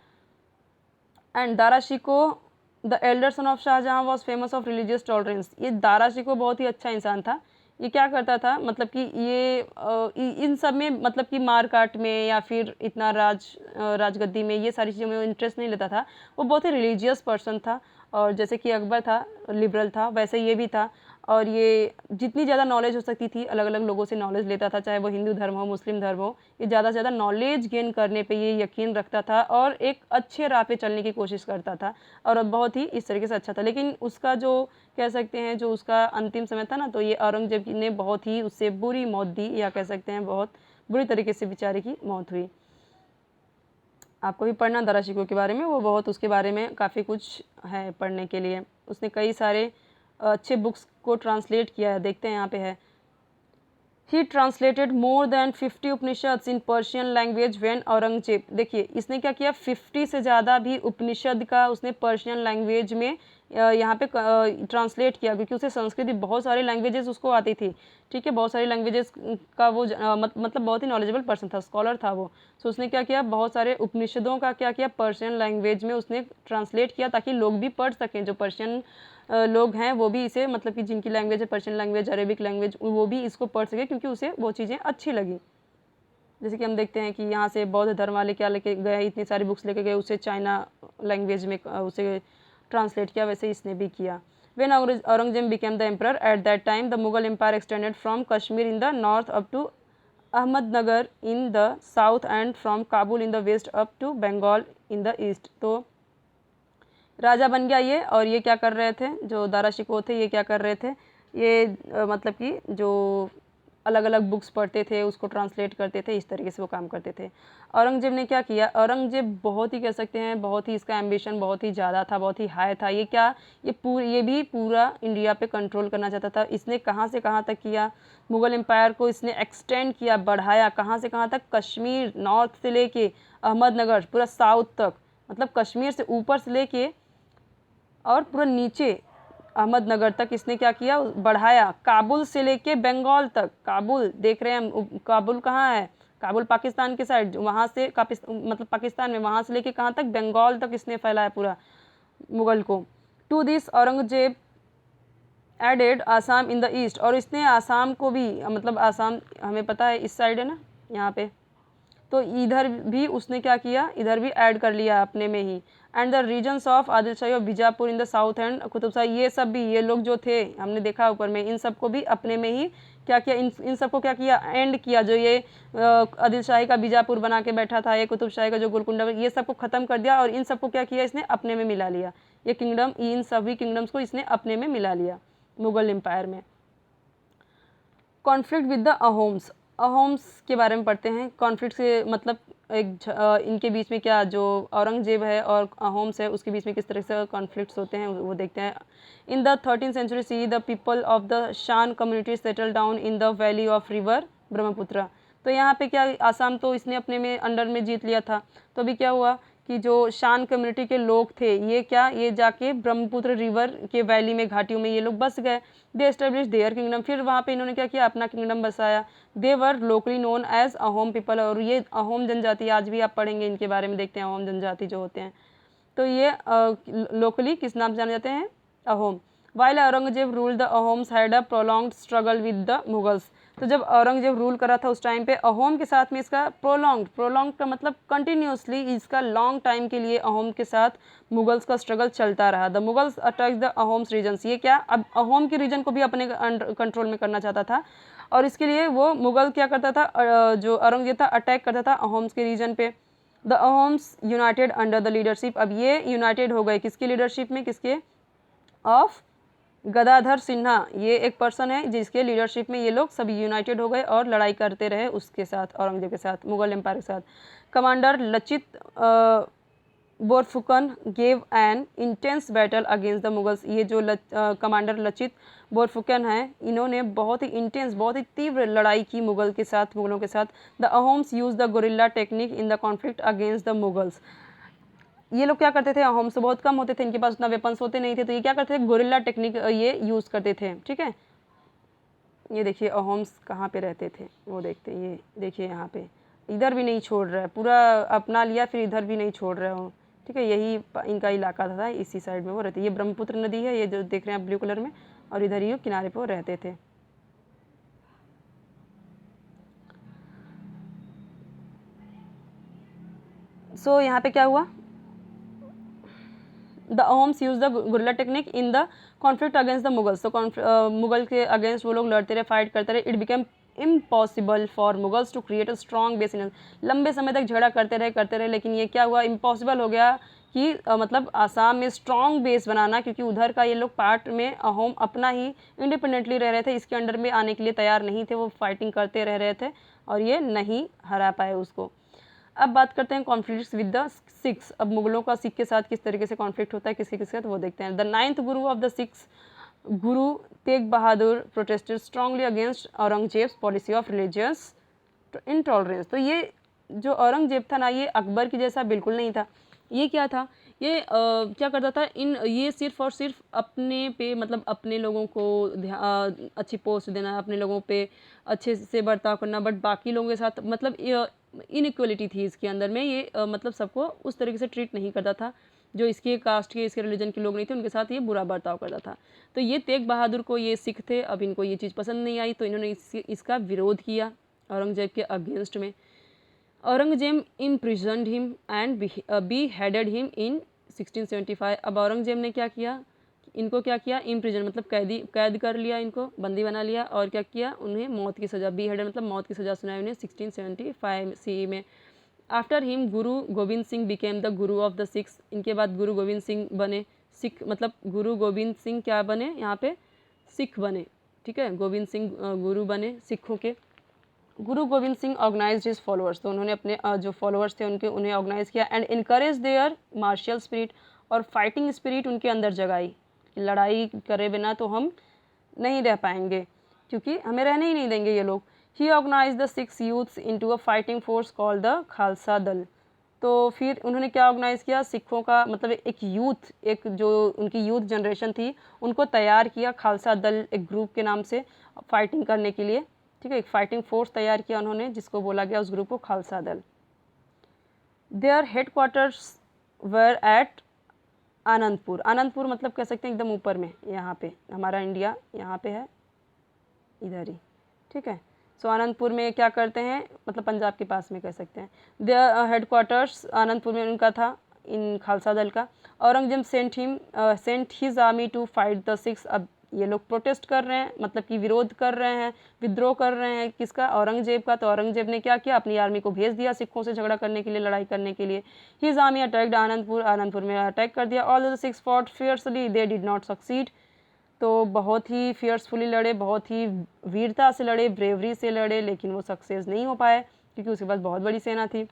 And Dara Shikoh the elder son of Shahjahan was famous of religious tolerance. ये दारा शिकोह बहुत ही अच्छा इंसान था। ये क्या करता था, मतलब कि ये इन सब में, मतलब कि मार काट में या फिर इतना राजगद्दी में, ये सारी चीज़ों में इंटरेस्ट नहीं लेता था। वो बहुत ही रिलीजियस पर्सन था, और जैसे कि अकबर था लिबरल था, वैसे ये भी था। और ये जितनी ज़्यादा नॉलेज हो सकती थी, अलग अलग लोगों से नॉलेज लेता था, चाहे वो हिंदू धर्म हो मुस्लिम धर्म हो, ये ज़्यादा से ज़्यादा नॉलेज गेन करने पे ये यकीन रखता था, और एक अच्छे राह पे चलने की कोशिश करता था, और बहुत ही इस तरीके से अच्छा था। लेकिन उसका जो कह सकते हैं, जो उसका अंतिम समय था ना, तो ये औरंगजेब ने बहुत ही उससे बुरी मौत दी, या कह सकते हैं बहुत बुरी तरीके से बेचारे की मौत हुई। आपको भी पढ़ना दारा शिकोह के बारे में, वो बहुत उसके बारे में काफ़ी कुछ है पढ़ने के लिए। उसने कई सारे अच्छे बुक्स को ट्रांसलेट किया है, देखते हैं यहाँ पे है। ही translated more than 50 Upanishads in Persian language when Aurangzeb. देखिए इसने क्या किया, 50 से ज़्यादा भी उपनिषद का उसने पर्शियन लैंग्वेज में यहाँ पे ट्रांसलेट किया, क्योंकि उसे संस्कृत बहुत सारी लैंग्वेजेस उसको आती थी, ठीक है, बहुत सारी लैंग्वेजेस का वो मतलब बहुत ही नॉलेजेबल पर्सन था, स्कॉलर था वो। सो उसने क्या किया, बहुत सारे उपनिषदों का क्या किया, पर्शियन लैंग्वेज में उसने ट्रांसलेट किया, ताकि लोग भी पढ़ सकें, जो पर्शियन लोग हैं वो भी इसे, मतलब कि जिनकी लैंग्वेज है पर्शियन लैंग्वेज, अरेबिक लैंग्वेज, वो भी इसको पढ़ सके, क्योंकि उसे वो चीज़ें अच्छी लगी। जैसे कि हम देखते हैं कि यहाँ से बौद्ध धर्म वाले क्या लेके गए, इतनी सारी बुक्स लेके गए, उसे चाइना लैंग्वेज में उसे ट्रांसलेट किया, वैसे इसने भी किया। When Aurangzeb became the emperor, at that time the Mughal empire extended from Kashmir in the north up to Ahmednagar in the south and from Kabul in the west up to Bengal in the east। तो राजा बन गया ये, और ये क्या कर रहे थे, जो दारा शिकोह थे ये क्या कर रहे थे, ये मतलब कि जो अलग अलग बुक्स पढ़ते थे उसको ट्रांसलेट करते थे, इस तरीके से वो काम करते थे। औरंगजेब ने क्या किया, औरंगजेब बहुत ही कह सकते हैं, बहुत ही इसका एम्बिशन बहुत ही ज़्यादा था, बहुत ही हाई था। ये क्या, ये भी पूरा इंडिया पे कंट्रोल करना चाहता था। इसने कहाँ से कहाँ तक किया, मुग़ल एम्पायर को इसने एक्सटेंड किया, बढ़ाया, कहाँ से कहाँ तक, कश्मीर नॉर्थ से लेके अहमदनगर पूरा साउथ तक, मतलब कश्मीर से ऊपर से लेके और पूरा नीचे अहमदनगर तक इसने क्या किया, बढ़ाया। काबुल से लेके बंगाल तक, काबुल देख रहे हैं हम, काबुल कहाँ है, काबुल पाकिस्तान के साइड, वहाँ से मतलब पाकिस्तान में, वहाँ से लेके कहाँ तक, बंगाल तक इसने फैलाया पूरा मुगल को। To this Aurangzeb added Assam in the east, और इसने आसाम को भी, मतलब आसाम हमें पता है इस साइड है ना यहाँ पे, तो इधर भी उसने क्या किया, इधर भी ऐड कर लिया अपने में ही। And the regions of Adil Shahi of Bijapur in the south and Qutb Shahi, ये सब भी, ये लोग जो थे हमने देखा ऊपर में, इन सबको भी अपने में ही क्या किया, इन सबको क्या किया, एंड किया। जो ये आदिल शाही का बीजापुर बना के बैठा था, ये कुतुब शाही का जो गोलकुंडा, ये सबको ख़त्म कर दिया और इन सबको क्या किया इसने, अपने में मिला लिया। ये किंगडम, इन सभी किंगडम्स को इसने अपने में मिला लिया मुगल एम्पायर में। Conflict with the Ahoms, Ahoms के बारे में पढ़ते हैं। कॉन्फ्लिक्ट से मतलब इनके बीच में क्या, जो औरंगजेब है और अहोम्स है उसके बीच में किस तरह से कॉन्फ्लिक्ट्स होते हैं वो देखते हैं। In the 13th century C the people of the Shan community settle down in the valley of river Brahmaputra. तो यहाँ पे क्या, आसाम तो इसने अपने में अंडर में जीत लिया था, तो अभी क्या हुआ कि जो शान कम्युनिटी के लोग थे, ये क्या, ये जाके ब्रह्मपुत्र रिवर के वैली में, घाटियों में ये लोग बस गए। दे एस्टेब्लिश देयर किंगडम, फिर वहाँ पे इन्होंने क्या किया, अपना किंगडम बसाया। They were locally known as Ahom people, और ये अहोम जनजाति, आज भी आप पढ़ेंगे इनके बारे में, देखते हैं अहोम जनजाति जो होते हैं, तो ये लोकली किस नाम से जाने जाते हैं, Ahom. While Aurangzeb rule the Ahoms had a prolonged struggle with the Mughals. तो जब औरंगजेब रूल करा था उस टाइम पे, अहोम के साथ में इसका प्रोलॉन्ग का मतलब कंटिन्यूसली, इसका लॉन्ग टाइम के लिए अहोम के साथ मुगल्स का स्ट्रगल चलता रहा। The Mughals attack the Ahoms regions, ये क्या, अब अहोम के रीजन को भी अपने कंट्रोल में करना चाहता था, और इसके लिए वो मुगल क्या करता था, जो औरंगजेब था अटैक करता था अहोम्स के रीजन पे। The Ahoms United under the leadership, अब ये यूनाइटेड हो गए किसकी लीडरशिप में, किसके, ऑफ गदाधर सिन्हा, ये एक पर्सन है जिसके लीडरशिप में ये लोग सभी यूनाइटेड हो गए और लड़ाई करते रहे उसके साथ, औरंगजेब के साथ, मुगल एम्पायर के साथ। Commander Lachit Borphukan gave an intense battle against the Mughals, ये जो कमांडर लचित बोरफुकन हैं, इन्होंने बहुत ही इंटेंस, बहुत ही तीव्र लड़ाई की मुगलों के साथ। The Ahoms use the gorilla technique in the conflict against the Mughals, ये लोग क्या करते थे, अहोम्स बहुत कम होते थे, इनके पास उतना वेपन्स होते नहीं थे, तो ये क्या करते थे, गोरिल्ला टेक्निक ये यूज़ करते थे। ठीक है, ये देखिए अहोम्स कहाँ पे रहते थे वो देखते हैं, ये देखिए यहाँ पे, इधर भी नहीं छोड़ रहा है, पूरा अपना लिया, फिर इधर भी नहीं छोड़ रहा हो। ठीक है, यही इनका इलाका था, इसी साइड में वो रहते। ये ब्रह्मपुत्र नदी है, ये जो देख रहे हैं आप ब्लू कलर में, और इधर ही किनारे पर वो रहते थे। सो यहाँ पे क्या हुआ, the Ahoms use the guerrilla technique in the conflict against the Mughals, तो मुगल के अगेंस्ट वो लोग लड़ते रहे, फाइट करते रहे। It became impossible for Mughals to create a strong base in, लंबे समय तक झगड़ा करते रहे, लेकिन ये क्या हुआ, इम्पॉसिबल हो गया कि मतलब आसाम में स्ट्रॉन्ग बेस बनाना, क्योंकि उधर का ये लोग पार्ट में अहोम अपना ही इंडिपेंडेंटली रह रहे थे, इसके अंडर में आने के लिए तैयार नहीं थे, वो फाइटिंग करते रह रहे थे और ये नहीं हरा पाए उसको। अब बात करते हैं कॉन्फ्लिक्ट्स विद द सिख्स, अब मुगलों का सिख के साथ किस तरीके से कॉन्फ्लिक्ट होता है, किसके साथ, वो देखते हैं। The 9th Guru of the Sikhs, Guru Tegh Bahadur protested strongly against Aurangzeb's policy of religious intolerance. तो ये जो औरंगजेब था ना, ये अकबर की जैसा बिल्कुल नहीं था। ये क्या था, ये क्या करता था, ये सिर्फ और सिर्फ अपने पे, मतलब अपने लोगों को अच्छी पोस्ट देना, अपने लोगों पे अच्छे से बर्ताव करना, बट बाकी लोगों के साथ मतलब इनइक्वलिटी थी इसके अंदर में, ये मतलब सबको उस तरीके से ट्रीट नहीं करता था, जो इसके कास्ट के, इसके रिलीजन के लोग नहीं थे उनके साथ ये बुरा बर्ताव करता था। तो ये तेग बहादुर को, ये सिख थे, अब इनको ये चीज़ पसंद नहीं आई, तो इन्होंने इसका विरोध किया औरंगजेब के अगेंस्ट में। Aurangzeb imprisoned him and beheaded him in 1675। अब औरंगजेब ने क्या किया, इनको क्या किया, इम्प्रिजन मतलब कैद कर लिया, इनको बंदी बना लिया, और क्या किया, उन्हें मौत की सज़ा, beheaded मतलब मौत की सज़ा सुनाई उन्हें 1675 CE में। After him Guru Gobind Singh became the Guru of the Sikhs, इनके बाद गुरु गोविंद सिंह बने सिख, मतलब गुरु गोविंद सिंह क्या बने, यहाँ पे सिख बने। ठीक है, गोविंद सिंह गुरु बने सिखों के। Guru Gobind Singh organized his followers, तो उन्होंने अपने जो फॉलोअर्स थे उन्हें ऑर्गेनाइज किया, and encourage their martial spirit, और फाइटिंग स्पिरिट उनके अंदर जगाई, लड़ाई करे बिना तो हम नहीं रह पाएंगे, क्योंकि हमें रहने ही नहीं देंगे ये लोग। He organised the 6 youths into a fighting force called the Khalsa Dal. तो फिर उन्होंने क्या ऑर्गेनाइज़ किया, सिखों का मतलब एक यूथ, एक जो उनकी यूथ जनरेशन थी उनको तैयार किया, खालसा दल एक ग्रुप के नाम से फाइटिंग करने के लिए, ठीक है, एक फाइटिंग फोर्स तैयार किया उन्होंने जिसको बोला गया उस ग्रुप को Khalsa Dal. Their headquarters were at Anandpur. Anandpur मतलब कह सकते हैं एकदम ऊपर में, यहाँ पे हमारा इंडिया यहाँ पे है, इधर ही, ठीक है। सो आनंदपुर में क्या करते हैं, मतलब पंजाब के पास में कह सकते हैं। देयर हेडक्वार्टर्स आनंदपुर में उनका था, इन खालसा दल का। Aurangzeb sent his army to fight the Sikhs. अब ये लोग प्रोटेस्ट कर रहे हैं, मतलब कि विरोध कर रहे हैं, विद्रोह कर रहे हैं, किसका, औरंगजेब का। तो औरंगजेब ने क्या किया, अपनी आर्मी को भेज दिया सिखों से झगड़ा करने के लिए, लड़ाई करने के लिए। His army attacked Anandpur. Anandpur में अटैक कर दिया। All the six fought fiercely, they did not succeed. तो बहुत ही फियर्सफुली लड़े, बहुत ही वीरता से लड़े, ब्रेवरी से लड़े, लेकिन वो सक्सेस नहीं हो पाए क्योंकि उसके पास बहुत बड़ी सेना थी।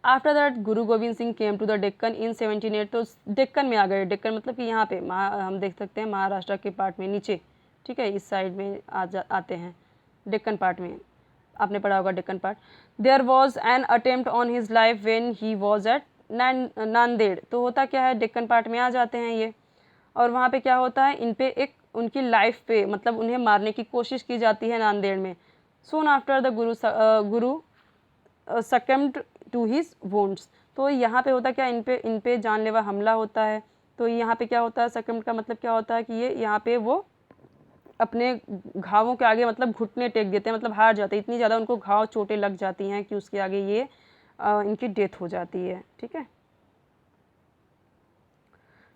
After that Guru Gobind Singh came to the Deccan in 1708। तो डेक्कन में आ गए। डेक्कन मतलब कि यहाँ पे हम देख सकते हैं महाराष्ट्र के पार्ट में नीचे, ठीक है, इस साइड में आते हैं डेक्कन पार्ट में, आपने पढ़ा होगा Deccan part. There was an attempt on his life when he was at Nanded. तो होता क्या है, डेक्कन पार्ट में आ जाते हैं ये, और वहाँ पे क्या होता है, इन पे एक उनकी लाइफ पे मतलब उन्हें मारने की कोशिश की जाती है नांदेड़ में। Soon after the Guru succumbed to his wounds. तो यहाँ पे होता क्या, इन पे जानलेवा हमला होता है। तो यहाँ पे क्या होता है, सकम्ड का मतलब क्या होता है कि ये यहाँ पे वो अपने घावों के आगे मतलब घुटने टेक देते हैं, मतलब हार जाते हैं, इतनी ज़्यादा उनको घाव चोटें लग जाती हैं कि उसके आगे ये इनकी डेथ हो जाती है, ठीक है।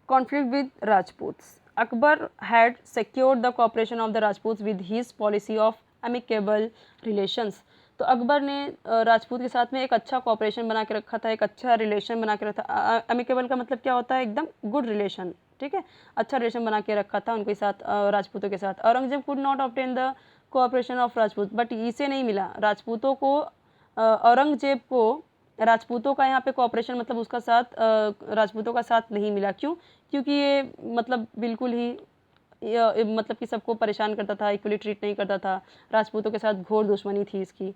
Conflict with Rajputs. Akbar had secured the cooperation of the Rajputs with his policy of amicable relations. तो अकबर ने राजपूत के साथ में एक अच्छा कॉपरेशन बना के रखा था, एक अच्छा रिलेशन बना के रखा था। अमिकेबल का मतलब क्या होता है, एकदम गुड रिलेशन, ठीक है, अच्छा रिलेशन बना के रखा था उनके साथ, राजपूतों के साथ। Aurangzeb could not obtain the cooperation of Rajput, but इसे नहीं मिला राजपूतों को, औरंगजेब को राजपूतों का यहाँ पे कोऑपरेशन मतलब उसका साथ, राजपूतों का साथ नहीं मिला। क्यों, क्योंकि ये मतलब बिल्कुल ही मतलब कि सबको परेशान करता था, इक्वली ट्रीट नहीं करता था, राजपूतों के साथ घोर दुश्मनी थी इसकी।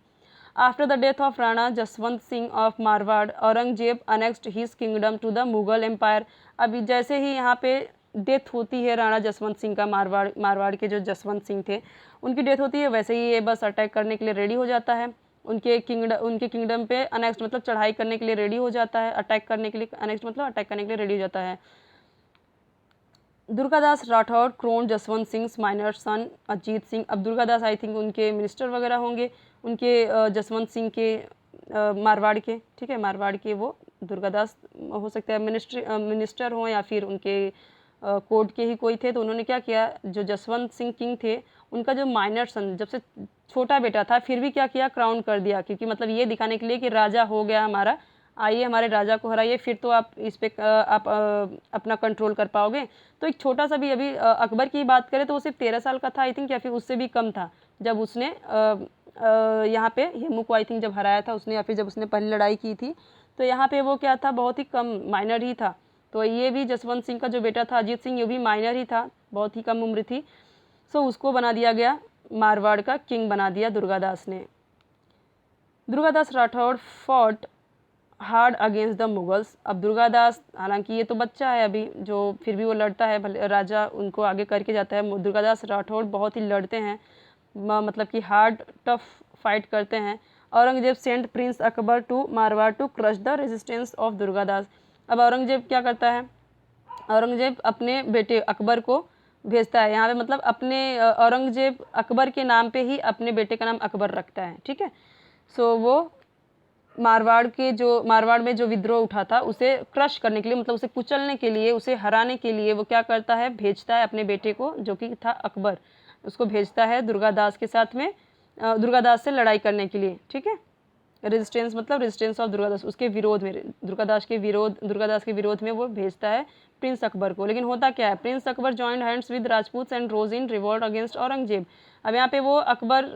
After the death of Rana Jaswant Singh of Marwar, Aurangzeb annexed his kingdom to the Mughal empire. अभी जैसे ही यहाँ पे डेथ होती है राणा जसवंत सिंह का, मारवाड़ के जो जसवंत सिंह थे उनकी डेथ होती है, वैसे ही ये बस अटैक करने के लिए रेडी हो जाता है उनके किंगडम पे। अनेक्स्ट मतलब चढ़ाई करने के लिए रेडी हो जाता है, अटैक करने के लिए, अनेक्स्ट मतलब अटैक करने के लिए रेडी हो जाता है। दुर्गादास राठौड़ क्रोन जसवंत सिंह माइनर सन अजीत सिंह। अब दुर्गादास आई थिंक उनके मिनिस्टर वगैरह होंगे, उनके जसवंत सिंह के मारवाड़ के, ठीक है, मारवाड़ के वो दुर्गादास हो सकता है मिनिस्टर हों या फिर उनके कोर्ट के ही कोई थे। तो उन्होंने क्या किया, जो जसवंत सिंह किंग थे उनका जो माइनर सन, जब से छोटा बेटा था, फिर भी क्या किया, क्राउन कर दिया, क्योंकि मतलब ये दिखाने के लिए कि राजा हो गया हमारा, आइए हमारे राजा को हराइए, फिर तो आप इस पे आप अपना कंट्रोल कर पाओगे। तो एक छोटा सा भी, अभी अकबर की बात करें तो वो सिर्फ 13 साल का था आई थिंक, या फिर उससे भी कम था जब उसने यहाँ पे हेमू को आई थिंक जब हराया था उसने, या फिर जब उसने पहली लड़ाई की थी। तो यहाँ पे वो क्या था, बहुत ही कम माइनर ही था। तो ये भी जसवंत सिंह का जो बेटा था अजीत सिंह, ये भी माइनर ही था, बहुत ही कम उम्र थी। सो उसको बना दिया गया, मारवाड़ का किंग बना दिया दुर्गादास ने। Durgadas Rathore fought hard against the Mughals. अब दुर्गादास, हालांकि ये तो बच्चा है अभी जो, फिर भी वो लड़ता है, भले राजा उनको आगे करके जाता है। दुर्गादास राठौड़ बहुत ही लड़ते हैं, मतलब कि हार्ड टफ फाइट करते हैं। Aurangzeb sent prince Akbar to Marwar to crush the resistance of Durgadas. अब औरंगजेब क्या करता है, औरंगजेब अपने बेटे अकबर को भेजता है यहाँ पे, मतलब अपने औरंगजेब अकबर के नाम पे ही अपने बेटे का नाम अकबर रखता है, ठीक है। सो वो मारवाड़ में जो विद्रोह उठा था उसे क्रश करने के लिए, मतलब उसे कुचलने के लिए, उसे हराने के लिए वो क्या करता है, भेजता है अपने बेटे को जो कि था अकबर, उसको भेजता है दुर्गादास के साथ में, दुर्गादास से लड़ाई करने के लिए, ठीक है। रेजिस्टेंस मतलब रेजिस्टेंस ऑफ दुर्गादास, उसके विरोध में, दुर्गादास के विरोध में वो भेजता है प्रिंस अकबर को। लेकिन होता क्या है, prince Akbar joined hands with Rajput and rose in revolt against Aurangzeb. अब यहाँ पे वो अकबर,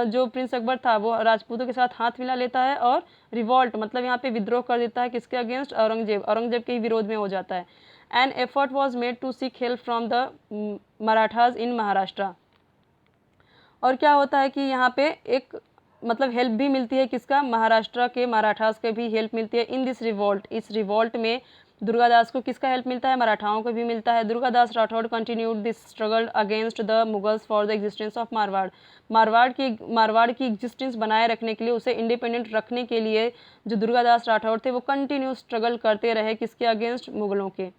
जो प्रिंस अकबर था वो राजपूतों के साथ हाथ मिला लेता है और रिवॉल्ट मतलब यहाँ पे विद्रोह कर देता है, किसके अगेंस्ट, औरंगजेब के ही विरोध में हो जाता है। An effort was made to seek help from the Marathas in Maharashtra. और क्या होता है कि यहाँ पे एक मतलब हेल्प भी मिलती है किसका, महाराष्ट्र के मराठास के भी हेल्प मिलती है इन दिस रिवॉल्ट, इस रिवॉल्ट में दुर्गादास को किसका हेल्प मिलता है, मराठाओं को भी मिलता है। Durgadas Rathore continued this struggle against the Mughals for the existence of Marwar, Marwar की एग्जिस्टेंस बनाए रखने के लिए, उसे इंडिपेंडेंट रखने के लिए जो दुर्गादास राठौड़ थे वो कंटिन्यू स्ट्रगल करते रहे किसके अगेंस्ट, मुगलों के।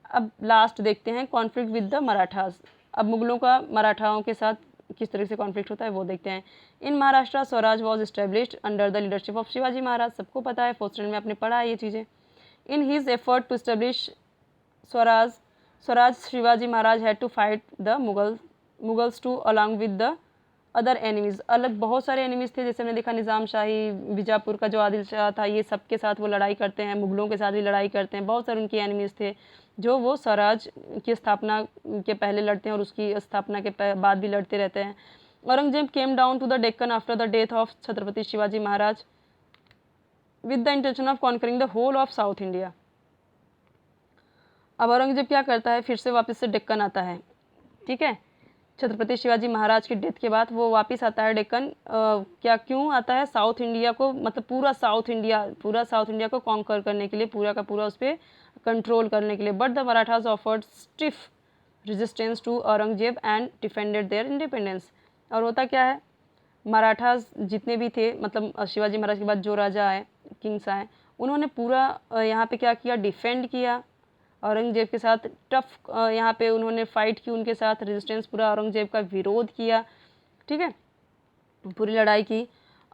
अब लास्ट देखते हैं कॉन्फ्लिक्ट विद द मराठास। अब मुगलों का मराठाओं के साथ किस तरह से कॉन्फ्लिक्ट होता है वो देखते हैं। In Maharashtra swaraj was established under the leadership of Shivaji Maharaj, सबको पता है, फोर्थ स्टैंडर्ड में आपने पढ़ा है ये चीज़ें। In his effort to establish Swaraj Shivaji Maharaj had to fight the Mughals too along with the other enemies, अलग बहुत सारे एनिमीज़ थे, जैसे हमने देखा निज़ाम शाही, बीजापुर का जो आदिल शाह था, ये सब के साथ वो लड़ाई करते हैं, मुगलों के साथ भी लड़ाई करते हैं, बहुत सारे उनके एनिमीज़ थे जो वो स्वराज की स्थापना के पहले लड़ते हैं और उसकी स्थापना के बाद भी लड़ते रहते हैं। Aurangzeb came down to the Deccan after the death of Chhatrapati Shivaji Maharaj with the intention of conquering the whole of south India. अब औरंगजेब क्या करता है, फिर से वापस से डेक्कन आता है, ठीक है, छत्रपति शिवाजी महाराज की डेथ के बाद वो वापस आता है डेक्कन। क्या क्यों आता है, साउथ इंडिया को, मतलब पूरा साउथ इंडिया को कॉन्कर करने के लिए, पूरा का पूरा उस पर कंट्रोल करने के लिए। But the Marathas offered stiff resistance to Aurangzeb and defended their independence. और होता क्या है, मराठास जितने भी थे, मतलब शिवाजी महाराज के बाद जो राजा आए, किंग्स आए, उन्होंने पूरा यहाँ पे क्या किया, डिफेंड किया औरंगजेब के साथ, टफ यहाँ पे उन्होंने फाइट की उनके साथ, रेजिस्टेंस पूरा औरंगजेब का विरोध किया, ठीक है, पूरी लड़ाई की।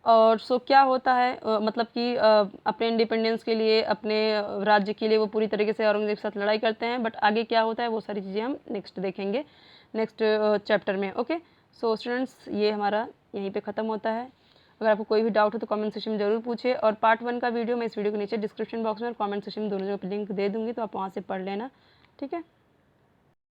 और सो क्या होता है, मतलब कि अपने इंडिपेंडेंस के लिए, अपने राज्य के लिए वो पूरी तरीके से औरंगजेब के साथ लड़ाई करते हैं। बट आगे क्या होता है वो सारी चीज़ें हम नेक्स्ट देखेंगे, नेक्स्ट चैप्टर में। ओके, सो स्टूडेंट्स ये हमारा यहीं पे ख़त्म होता है। अगर आपको कोई भी डाउट हो तो कमेंट सेक्शन में ज़रूर पूछे, और पार्ट 1 का वीडियो मैं इस वीडियो के नीचे डिस्क्रिप्शन बॉक्स में और कमेंट सेक्शन में दोनों जगह लिंक दे दूँगी, तो आप वहाँ से पढ़ लेना, ठीक है।